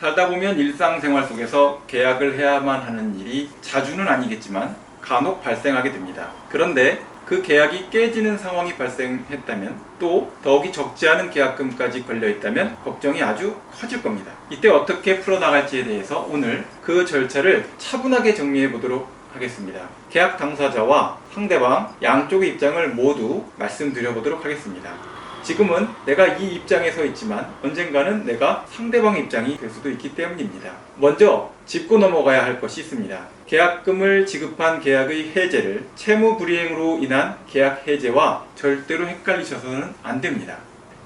살다 보면 일상생활 속에서 계약을 해야만 하는 일이 자주는 아니겠지만 간혹 발생하게 됩니다. 그런데 그 계약이 깨지는 상황이 발생했다면, 또 더욱이 적지 않은 계약금까지 걸려있다면 걱정이 아주 커질 겁니다. 이때 어떻게 풀어나갈지에 대해서 오늘 그 절차를 차분하게 정리해 보도록 하겠습니다. 계약 당사자와 상대방 양쪽의 입장을 모두 말씀드려 보도록 하겠습니다. 지금은 내가 이 입장에 서 있지만 언젠가는 내가 상대방의 입장이 될 수도 있기 때문입니다. 먼저 짚고 넘어가야 할 것이 있습니다. 계약금을 지급한 계약의 해제를 채무불이행으로 인한 계약 해제와 절대로 헷갈리셔서는 안 됩니다.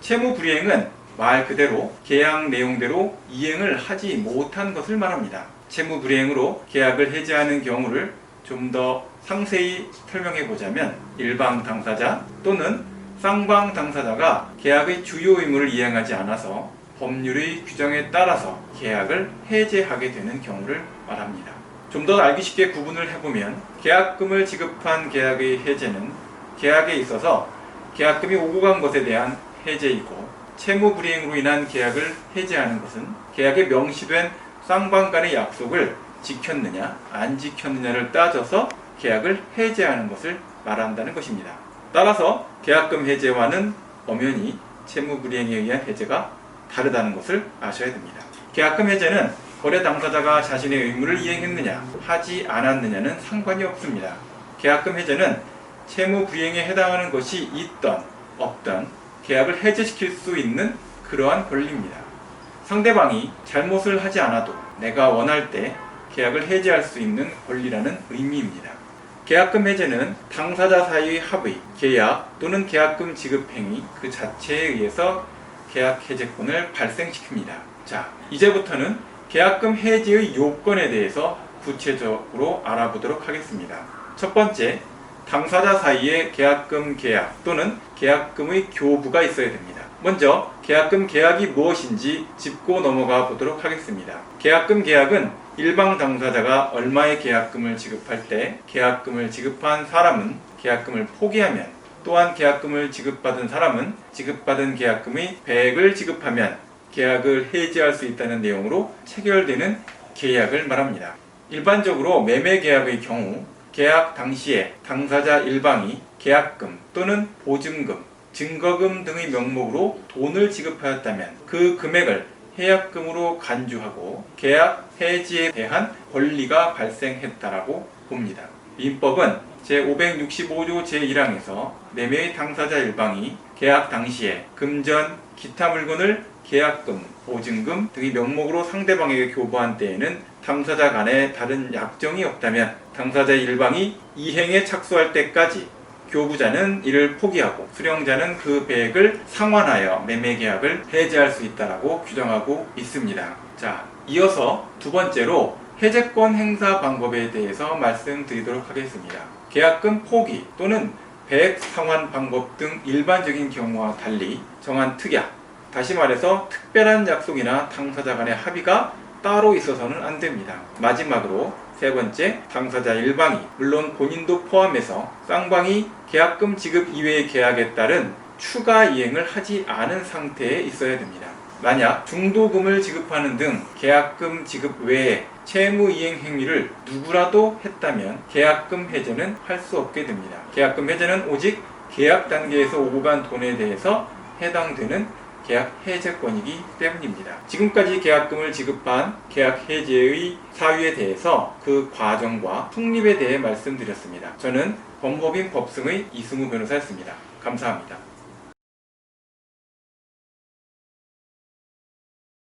채무불이행은 말 그대로 계약 내용대로 이행을 하지 못한 것을 말합니다. 채무불이행으로 계약을 해제하는 경우를 좀 더 상세히 설명해 보자면, 일방 당사자 또는 쌍방 당사자가 계약의 주요 의무를 이행하지 않아서 법률의 규정에 따라서 계약을 해제하게 되는 경우를 말합니다. 좀 더 알기 쉽게 구분을 해보면, 계약금을 지급한 계약의 해제는 계약에 있어서 계약금이 오고 간 것에 대한 해제이고, 채무불이행으로 인한 계약을 해제하는 것은 계약에 명시된 쌍방 간의 약속을 지켰느냐 안 지켰느냐를 따져서 계약을 해제하는 것을 말한다는 것입니다. 따라서 계약금 해제와는 엄연히 채무불이행에 의한 해제가 다르다는 것을 아셔야 됩니다. 계약금 해제는 거래 당사자가 자신의 의무를 이행했느냐 하지 않았느냐는 상관이 없습니다. 계약금 해제는 채무불이행에 해당하는 것이 있던 없던 계약을 해제시킬 수 있는 그러한 권리입니다. 상대방이 잘못을 하지 않아도 내가 원할 때 계약을 해제할 수 있는 권리라는 의미입니다. 계약금 해제는 당사자 사이의 합의, 계약 또는 계약금 지급 행위 그 자체에 의해서 계약 해제권을 발생시킵니다. 자, 이제부터는 계약금 해제의 요건에 대해서 구체적으로 알아보도록 하겠습니다. 첫 번째, 당사자 사이에 계약금 계약 또는 계약금의 교부가 있어야 됩니다. 먼저 계약금 계약이 무엇인지 짚고 넘어가 보도록 하겠습니다. 계약금 계약은 일방 당사자가 얼마의 계약금을 지급할 때 계약금을 지급한 사람은 계약금을 포기하면, 또한 계약금을 지급받은 사람은 지급받은 계약금의 100을 지급하면 계약을 해지할 수 있다는 내용으로 체결되는 계약을 말합니다. 일반적으로 매매 계약의 경우 계약 당시에 당사자 일방이 계약금 또는 보증금, 증거금 등의 명목으로 돈을 지급하였다면 그 금액을 해약금으로 간주하고 계약 해지에 대한 권리가 발생했다라고 봅니다. 민법은 제565조 제1항에서 매매의 당사자 일방이 계약 당시에 금전, 기타 물건을 계약금, 보증금 등의 명목으로 상대방에게 교부한 때에는 당사자 간에 다른 약정이 없다면 당사자 일방이 이행에 착수할 때까지 교부자는 이를 포기하고 수령자는 그 배액을 상환하여 매매계약을 해지할 수 있다라고 규정하고 있습니다. 자, 이어서 두 번째로 해제권 행사 방법에 대해서 말씀드리도록 하겠습니다. 계약금 포기 또는 배액 상환 방법 등 일반적인 경우와 달리 정한 특약, 다시 말해서 특별한 약속이나 당사자 간의 합의가 따로 있어서는 안 됩니다. 마지막으로 세 번째, 당사자 일방이, 물론 본인도 포함해서 쌍방이 계약금 지급 이외의 계약에 따른 추가 이행을 하지 않은 상태에 있어야 됩니다. 만약 중도금을 지급하는 등 계약금 지급 외에 채무 이행 행위를 누구라도 했다면 계약금 해제는 할 수 없게 됩니다. 계약금 해제는 오직 계약 단계에서 오고 간 돈에 대해서 해당되는 계약 해제권이기 때문입니다. 지금까지 계약금을 지급한 계약 해제의 사유에 대해서 그 과정과 성립에 대해 말씀드렸습니다. 저는 법무법인 법승의 이승우 변호사였습니다. 감사합니다.